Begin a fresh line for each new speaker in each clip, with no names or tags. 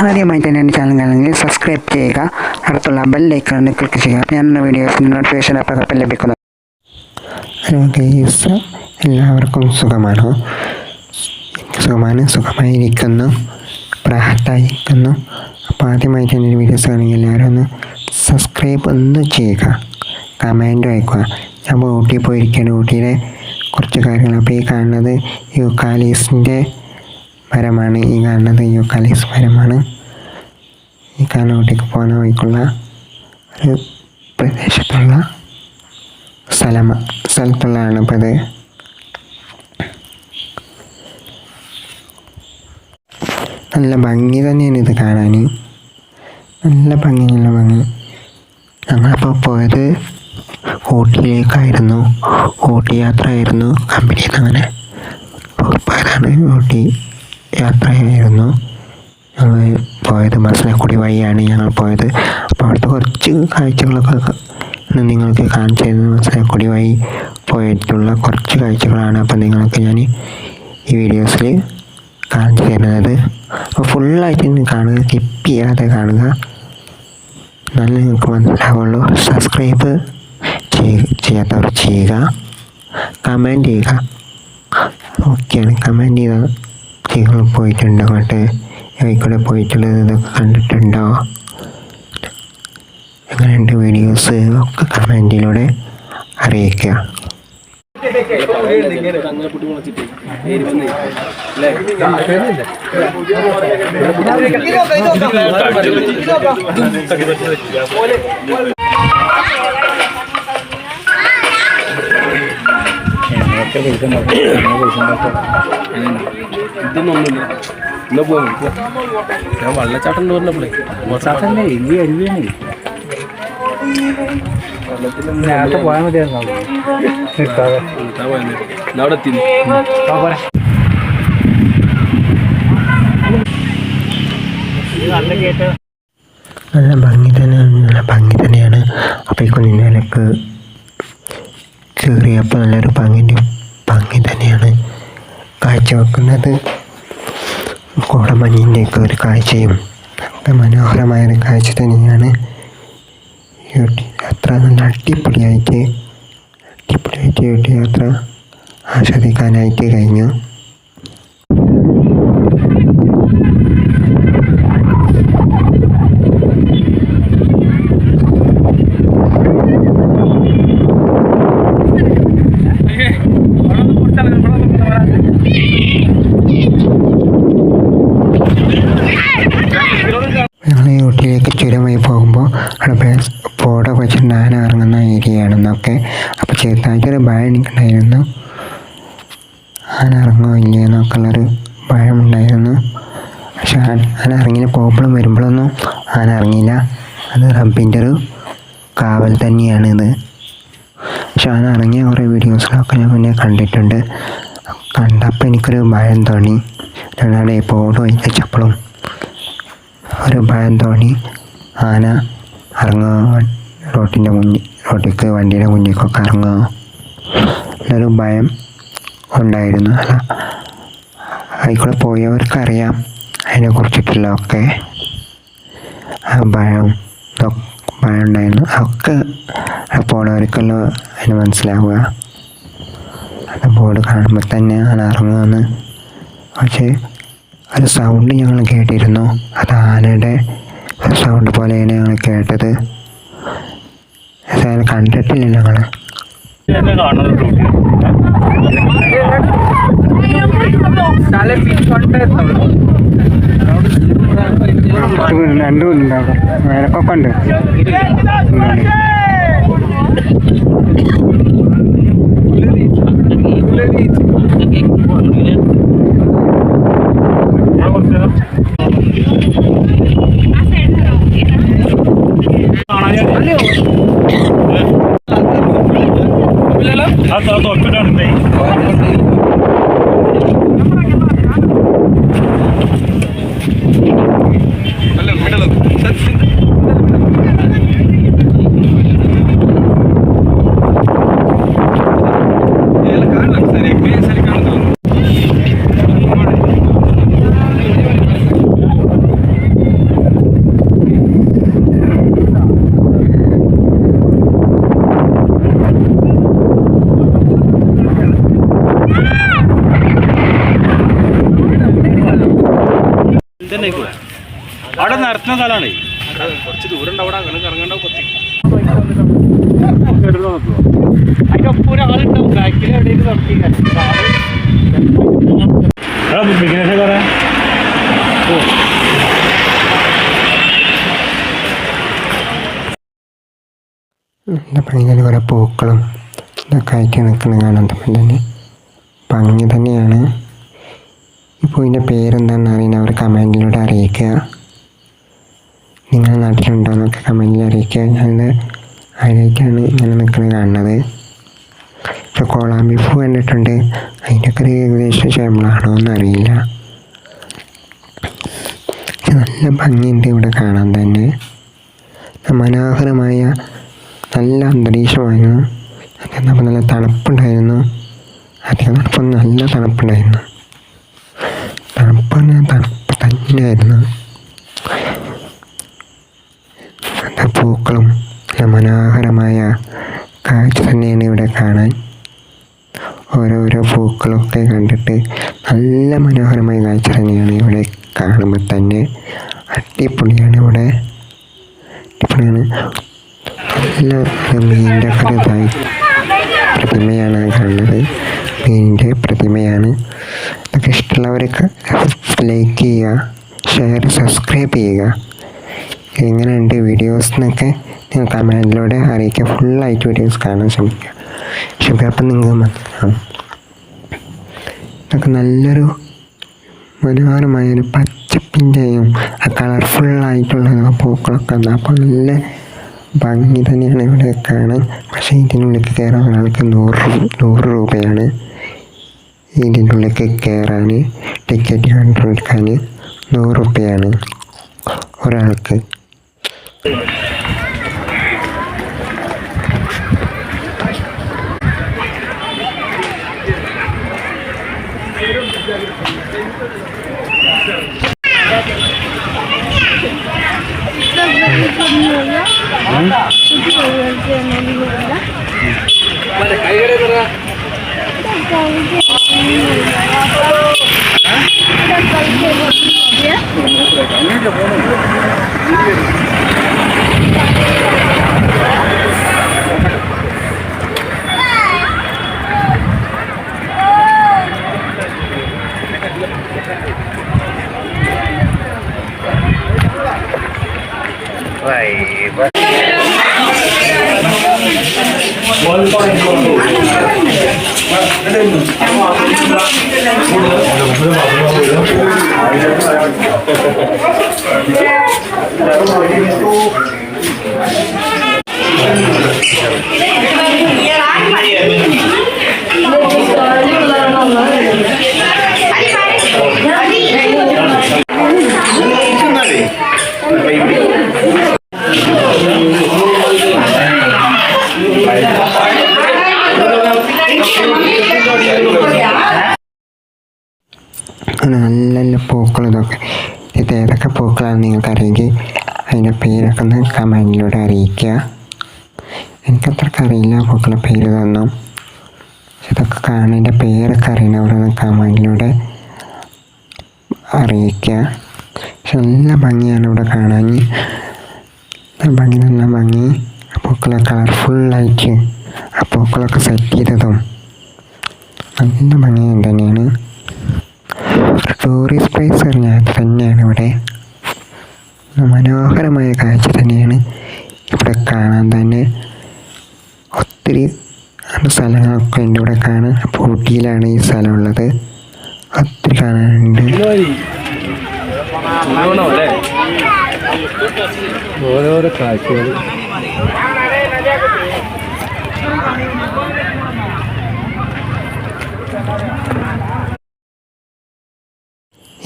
ആദ്യമായി തന്നെ എൻ്റെ ചാനൽ കാണുമെങ്കിൽ സബ്സ്ക്രൈബ് ചെയ്യുക, അടുത്തുള്ള ബെൽ ഐക്കണിൽ ക്ലിക്ക് ചെയ്യുക. ഞാനുള്ള വീഡിയോസിൻ്റെ നോട്ടിഫിക്കേഷൻ അപ്പോൾ ലഭിക്കുന്നു. ഹലോ ഗൈസ്, എല്ലാവർക്കും സുഖമാണോ? സുഖമായിരിക്കുന്നു, പ്രാഹത്തായിരിക്കുന്നു. അപ്പോൾ ആദ്യമായി തന്നെ ഒരു വീഡിയോസ് കാണുമെങ്കിൽ എല്ലാവരും ഒന്ന് സബ്സ്ക്രൈബ് ഒന്ന് ചെയ്യുക, കമൻറ്റ് അയക്കുക. ഞാൻ ഊട്ടിയിൽ പോയിരിക്കുകയാണ്. ഊട്ടിയിലെ കുറച്ച് കാര്യങ്ങൾ. അപ്പോൾ ഈ കാണുന്നത് യൂക്കാലിപ്സിൻ്റെ മരമാണ്. ഈ കാണുന്നത് യൂക്കാലിപ്സ് മരമാണ്. ഈ കാണുന്ന ഊട്ടിക്ക് പോകുന്ന വഴിക്കുള്ള ഒരു പ്രദേശത്തുള്ള സ്ഥലത്തുള്ളതാണ് ഇപ്പോൾ ഇത്. നല്ല ഭംഗി തന്നെയാണ് ഇത് കാണാൻ, നല്ല ഭംഗി. ഞങ്ങളപ്പോൾ പോയത് ഊട്ടിയിലേക്കായിരുന്നു. ഊട്ടി യാത്ര ആയിരുന്നു, കമ്പനിയിൽ നിന്ന് അങ്ങനെ പോയതാണ്. ഊട്ടി യാത്രയായിരുന്നു ഞങ്ങൾ പോയത്. മസനക്കുടി വഴിയാണ് ഞങ്ങൾ പോയത്. അപ്പോൾ അവിടുത്തെ കുറച്ച് കാഴ്ചകളൊക്കെ നിങ്ങൾക്ക് കാണിച്ചു തരുന്നത്. മസനക്കുടി വഴി പോയിട്ടുള്ള കുറച്ച് കാഴ്ചകളാണ് അപ്പോൾ നിങ്ങൾക്ക് ഞാൻ ഈ വീഡിയോസിൽ കാണിച്ചു തരുന്നത്. അപ്പോൾ ഫുള്ളായിട്ട് കാണുക, സ്കിപ്പ് ചെയ്യാതെ കാണുക, നല്ല നിങ്ങൾക്ക് മനസ്സിലാവുള്ളൂ. സബ്സ്ക്രൈബ് ചെയ്യാത്തവർ ചെയ്യുക, കമൻറ്റ് ചെയ്യുക. ഓക്കെയാണ്, കമൻറ്റ് ചെയ്താൽ നിങ്ങൾ പോയിട്ടുണ്ടോ, അങ്ങോട്ട് എവിടെ പോയിട്ടുള്ളത്, ഇതൊക്കെ കണ്ടിട്ടുണ്ടോ, എങ്ങനെയുണ്ട് വീഡിയോസ് ഒക്കെ കമൻറ്റിലൂടെ അറിയിക്കുക.
ഇതൊന്നുമില്ല, എന്നാ പോകും. ഞാൻ വെള്ളച്ചാട്ടം പറഞ്ഞപ്പോഴേ വെള്ളച്ചാട്ടല്ലേ ഈ അരുവിയാണ്. നേരത്തെ പോയാൽ മതിയായിരുന്നു. അവിടെ എത്തി.
നല്ല ഭംഗി തന്നെയാണ്. അപ്പോൾ ഈ കുഞ്ഞിനൊക്കെ കയറിയപ്പോൾ നല്ലൊരു ഭംഗി തന്നെയാണ് കാഴ്ച വെക്കുന്നത്. കോടമഞ്ഞിൻ്റെയൊക്കെ ഒരു കാഴ്ചയും ഒക്കെ മനോഹരമായൊരു കാഴ്ച തന്നെയാണ്. യാത്ര നല്ല അടിപൊളിയായിട്ട് ഊട്ടി യാത്ര ആസ്വദിക്കാനായിട്ട് കഴിഞ്ഞു. ഞങ്ങൾ ഊട്ടിയിലേക്ക് ചുരം വഴി പോകുമ്പോൾ അവിടെ ബോർഡൊക്കെ വെച്ചിട്ട് ആന ഇറങ്ങുന്ന ഏരിയയാണെന്നൊക്കെ. അപ്പോൾ ചെറുതായിട്ടൊരു ഭയം എനിക്കുണ്ടായിരുന്നു, ആന ഇറങ്ങുമോ ഇല്ലയോ എന്നൊക്കെ ഉള്ളൊരു ഭയമുണ്ടായിരുന്നു. പക്ഷെ ആന ഇറങ്ങിന് പോകുമ്പോഴും വരുമ്പോഴൊന്നും ആന ഇറങ്ങിയില്ല. അത് റബ്ബിൻ്റെ ഒരു കാവൽ തന്നെയാണിത്. പക്ഷെ ആന ഇറങ്ങിയ കുറേ വീഡിയോസിലൊക്കെ ഞാൻ മുന്നേ കണ്ടിട്ടുണ്ട്. കണ്ടപ്പോൾ എനിക്കൊരു ഭയം തോന്നി. ഞങ്ങളുടെ ബോർഡ് വെച്ചപ്പോഴും ഒരു ഭയം തോന്നി. ആന ഇറങ്ങുക, റോട്ടിലേക്ക് വണ്ടിയുടെ മുന്നിലേക്കൊക്കെ ഇറങ്ങുക എന്നൊരു ഭയം ഉണ്ടായിരുന്നു. അല്ല, അതിൽക്കൂടെ പോയവർക്കറിയാം അതിനെക്കുറിച്ചിട്ടുള്ളതൊക്കെ. ആ ഭയം ഉണ്ടായിരുന്നു. അതൊക്കെ പോണവർക്കുള്ള അതിന് മനസ്സിലാവുക. അത് ബോർഡ് കാണുമ്പോൾ തന്നെ ആന ഇറങ്ങുമെന്ന്. പക്ഷേ ഒരു സൗണ്ട് ഞങ്ങൾ കേട്ടിരുന്നു. അത് ആനയുടെ സൗണ്ട് പോലെയാണ് ഞങ്ങൾ കേട്ടത്. അത് കണ്ടിട്ടില്ല ഞങ്ങൾ. രണ്ടും ഉണ്ടാകും, വേലക്കൊക്കെ ഉണ്ട്.
അവിടെ നടത്തുന്ന സ്ഥലമാണ്.
കുറച്ച് ദൂരം ഉണ്ട് അവിടെ, അങ്ങനെ കറങ്ങണ്ടാവും പറ്റി.
അതിനൊപ്പം ഒരാളുണ്ടാവും ബാക്കിൽ എവിടെയും നടത്തിക്കാൻ
എന്താ പറയുക, കുറേ പൂക്കളും ഇതൊക്കെ ആയിട്ട് നിൽക്കുന്നത് കാണാൻ തന്നെ ഭംഗി തന്നെയാണ്. ഇപ്പോൾ ഇതിൻ്റെ പേരെന്താണെന്ന് അറിയുന്നവർ കമൻറ്റിലൂടെ അറിയിക്കുക. നിങ്ങളുടെ നാട്ടിലുണ്ടോ എന്നൊക്കെ കമൻറ്റിൽ അറിയിക്കുക. ഞാനത് ആദ്യമായിട്ടാണ് ഇങ്ങനെ നിൽക്കുന്നത് കാണുന്നത്. ഇപ്പോൾ കോളാമ്പി പൂ കണ്ടിട്ടുണ്ട്, അതിൻ്റെയൊക്കെ ഒരു ഏകദേശം ക്ഷേമമാണോ എന്നറിയില്ല. നല്ല ഭംഗിയുണ്ട് ഇവിടെ കാണാൻ തന്നെ. മനോഹരമായ നല്ല അന്തരീക്ഷമായിരുന്നു. അപ്പോൾ നല്ല തണുപ്പുണ്ടായിരുന്നു. അധികം തണുപ്പൊന്നും നല്ല തണുപ്പുണ്ടായിരുന്നു. തണുപ്പ് തന്നെയായിരുന്നു. നല്ല പൂക്കളും നല്ല മനോഹരമായ കാഴ്ച തന്നെയാണ് ഇവിടെ കാണാൻ. ഓരോരോ പൂക്കളൊക്കെ കണ്ടിട്ട് നല്ല മനോഹരമായ കാഴ്ച തന്നെയാണ് ഇവിടെ കാണുമ്പോൾ തന്നെ. അടിപൊളിയാണ് ഇവിടെ, അടിപൊളിയാണ്. നല്ല മീനിൻ്റെ ഒക്കെ ഇതായി പ്രതിമയാണ് കാണുന്നത്. മീനിൻ്റെ പ്രതിമയാണ്. അതൊക്കെ ഇഷ്ടമുള്ളവരൊക്കെ ലൈക്ക് ചെയ്യുക, ഷെയർ, സബ്സ്ക്രൈബ് ചെയ്യുക. എങ്ങനെയുണ്ട് വീഡിയോസ് എന്നൊക്കെ നിങ്ങൾ കമൻറ്റിലൂടെ അറിയിക്കുക. ഫുള്ളായിട്ട് വീഡിയോസ് കാണാൻ ശ്രമിക്കുക. അപ്പം നിങ്ങൾക്ക് മനസ്സിലാവും. ഇതൊക്കെ നല്ലൊരു മനോഹരമായൊരു പച്ചപ്പിൻ്റെയും ആ കളർഫുള്ളായിട്ടുള്ള പൂക്കളൊക്കെ ഉണ്ട്. അപ്പോൾ നല്ല ഭംഗി തന്നെയാണ് ഇവിടെ കാണാൻ. പക്ഷേ ഇതിനുള്ളിൽ കയറാൻ ഒരാൾക്ക് 100 രൂപയാണ്. ഇതിൻ്റെ ഉള്ളിൽ കയറാൻ ടിക്കറ്റ് കണ്ടുപിടിക്കാൻ 100 രൂപയാണ് ഒരാൾക്ക്. നല്ല നല്ല പൂക്കൾ ഇതൊക്കെ. ഇത് ഏതൊക്കെ പൂക്കളാണെന്ന് നിങ്ങൾക്ക് അറിയെങ്കിൽ അതിൻ്റെ പേരൊക്കെ ഒന്ന് കമൻറ്റിലൂടെ അറിയിക്കുക. എനിക്കത്രയ്ക്ക് അറിയില്ല പൂക്കളുടെ പേര് തന്നും. ഇതൊക്കെ കാണുന്നതിൻ്റെ പേരൊക്കെ അറിയണവരൊന്ന് കമൻറ്റിലൂടെ അറിയിക്കുക. പക്ഷെ നല്ല ഭംഗിയാണ് ഇവിടെ കാണാൻ. നല്ല ഭംഗി. പൂക്കളൊക്കെ കളർഫുള്ളായിട്ട് ആ പൂക്കളൊക്കെ സെറ്റ് ചെയ്തതും നല്ല ഭംഗി തന്നെയാണ്. ടൂറിസ്റ്റ് പ്ലേസ് പറഞ്ഞാൽ തന്നെയാണ് ഇവിടെ. മനോഹരമായ കാഴ്ച തന്നെയാണ് ഇവിടെ കാണാൻ തന്നെ. ഒത്തിരി സ്ഥലങ്ങളൊക്കെ ഉണ്ട് ഇവിടെ കാണാൻ. അപ്പോൾ ഊട്ടിയിലാണ് ഈ സ്ഥലമുള്ളത്. ഒത്തിരി കാണാനുണ്ട്.
ഓരോരോ കാഴ്ചകൾ.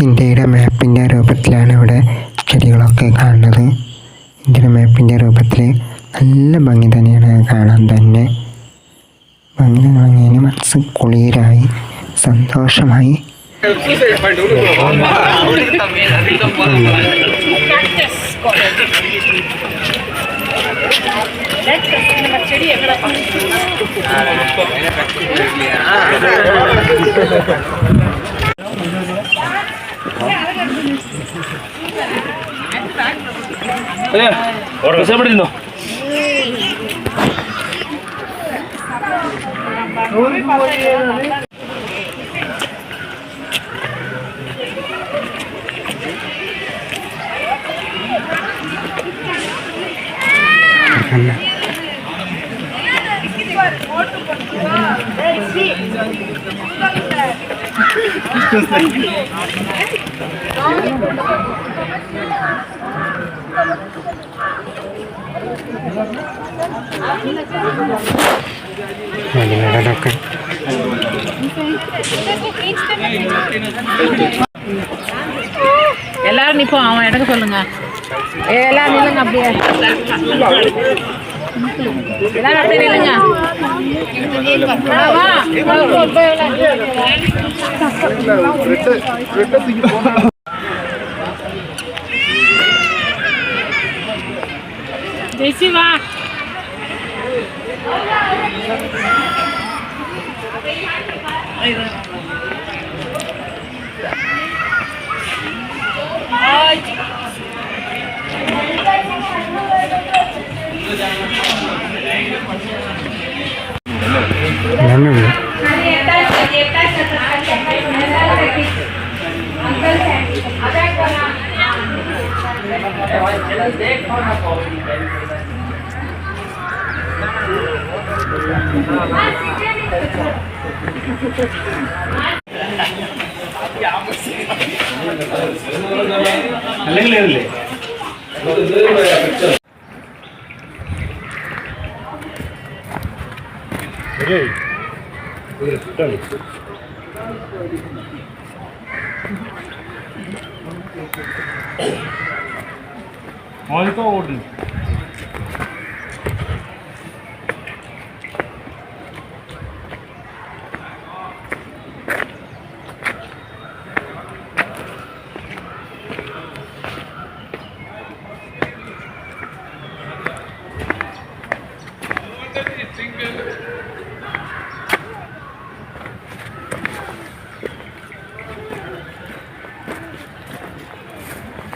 ഇന്ത്യയുടെ മാപ്പിൻ്റെ രൂപത്തിലാണ് ഇവിടെ ചെടികളൊക്കെ കാണുന്നത്. ഇന്ത്യയുടെ മാപ്പിൻ്റെ രൂപത്തിൽ നല്ല ഭംഗി തന്നെയാണ് കാണാൻ തന്നെ. ഭംഗിന് മനസ്സ് കുളിരായി, സന്തോഷമായി.
ഇവിടെ ഇരുന്നോ.
எல்லாரும் நிப்போம். அவன் எடுக்க சொல்லுங்க. எல்லாரும் நில்லுங்க. அப்படியே எல்லாரும் அப்படியே நில்லுங்க. ஜெய்சி வா.
അല്ലെങ്കിൽ മോനിക്കോ ഓടുന്നു.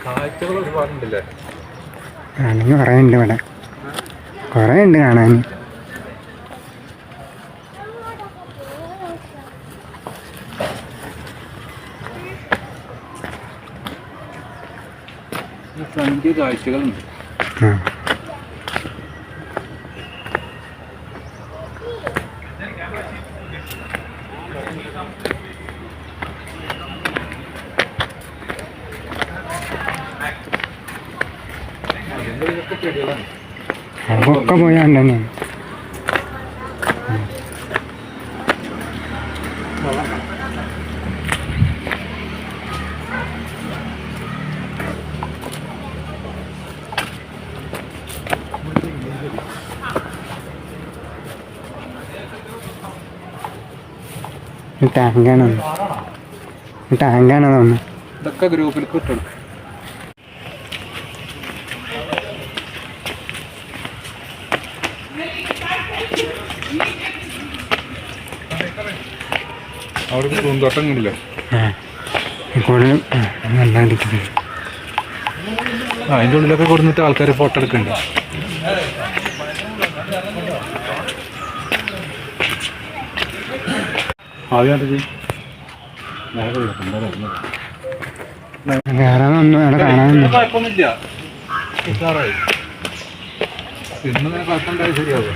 കാഴ്ചകൾ ഒരുപാടുണ്ടല്ലേ?
ആണെങ്കിൽ കുറേ ഉണ്ട് ഇവിടെ, കുറേ ഉണ്ട് കാണാൻ.
ഫ്രണ്ട് കാഴ്ചകളുണ്ട്.
ഒക്കെ പോയാണ്ട് തന്നെ ടാങ്കാണ് തോന്നുന്നു.
ഇതൊക്കെ ഗ്രൂപ്പിൽ കിട്ടും. അവിടെ പൂന്തോട്ടങ്ങളില്ല.
കൂടുതലും നല്ലതായിരിക്കും.
അതിൻ്റെ ഉള്ളിലൊക്കെ കൊടുത്തിട്ട് ആൾക്കാർ ഫോട്ടോ എടുക്കുന്നുണ്ട്.
വേറെ ഒന്നും അവിടെ കാണാനൊന്നും
കുഴപ്പമൊന്നുമില്ല. ഉഷാറായി. ഇന്ന് കുഴപ്പമുണ്ടായി ശരിയാവും.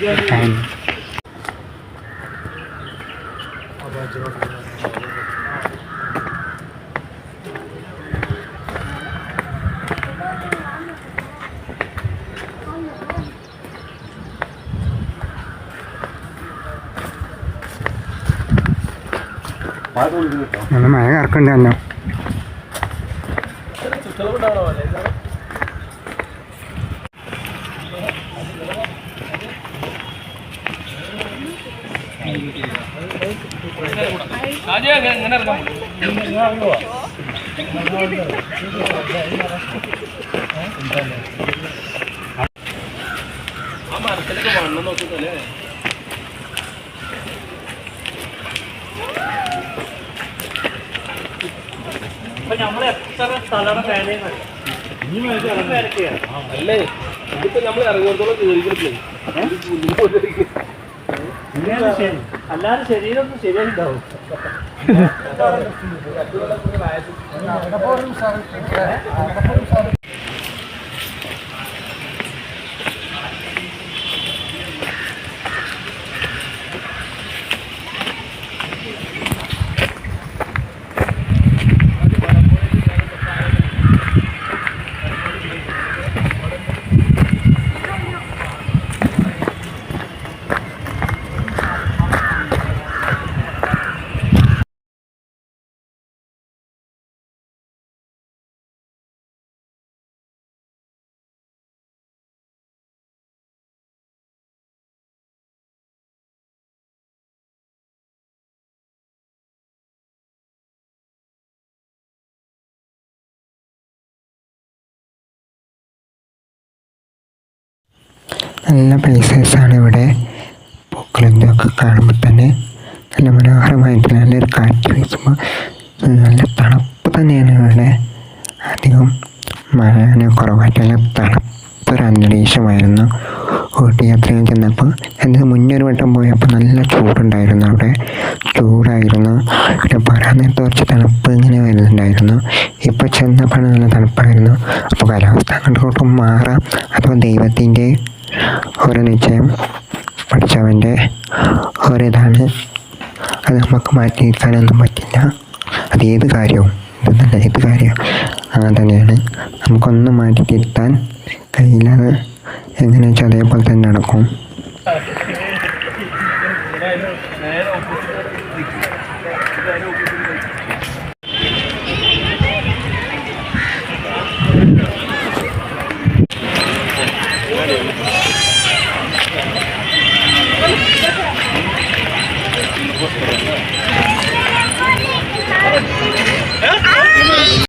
നല്ല മഴ കറക്കുണ്ടല്ലോ.
മരത്തിലൊക്കെ വണ്ണം നോക്കുന്നല്ലേ. അല്ലേ ഇതിപ്പോ നമ്മൾ ഇറങ്ങുന്നതോളം കയറിക്കില്ലേ
അല്ലാതെ ശരീരം ശരിയായിട്ടുണ്ടാവും.
നല്ല പ്ലേസസാണ് ഇവിടെ. പൂക്കളെന്തൊക്കെ കാണുമ്പോൾ തന്നെ നല്ല മനോഹരമായിട്ട് നല്ലൊരു കാറ്റ് വീശുമ്പോൾ നല്ല തണുപ്പ് തന്നെയാണ് ഇവിടെ. അധികം മഴ കുറവായിട്ട് നല്ല തണുപ്പൊരു അന്തരീക്ഷമായിരുന്നു. ഊട്ടി യാത്രയിൽ ചെന്നപ്പോൾ അതിന് മുന്നേ ഒരു വട്ടം പോയപ്പോൾ നല്ല ചൂടുണ്ടായിരുന്നു. അവിടെ ചൂടായിരുന്നു. പിന്നെ പറയാൻ നേരത്തെ കുറച്ച് തണുപ്പ് ഇങ്ങനെ വരുന്നുണ്ടായിരുന്നു. ഇപ്പോൾ ചെന്നപ്പോൾ നല്ല തണുപ്പായിരുന്നു. അപ്പോൾ കാലാവസ്ഥ അങ്ങോട്ടും മാറാം. അപ്പോൾ ദൈവത്തിൻ്റെ ഓരോ നിശ്ചയം, പഠിച്ചവൻ്റെ ഓരോതാണ്. അത് നമുക്ക് മാറ്റിയിരിക്കാനൊന്നും പറ്റില്ല. അത് ഏത് കാര്യവും ഇതൊന്നല്ല, ഏത് കാര്യവും അങ്ങനെ തന്നെയാണ്. നമുക്കൊന്നും മാറ്റി തിരുത്താൻ കഴിയില്ല. എങ്ങനെയാണെന്ന് വെച്ചാൽ അതേപോലെ തന്നെ നടക്കും.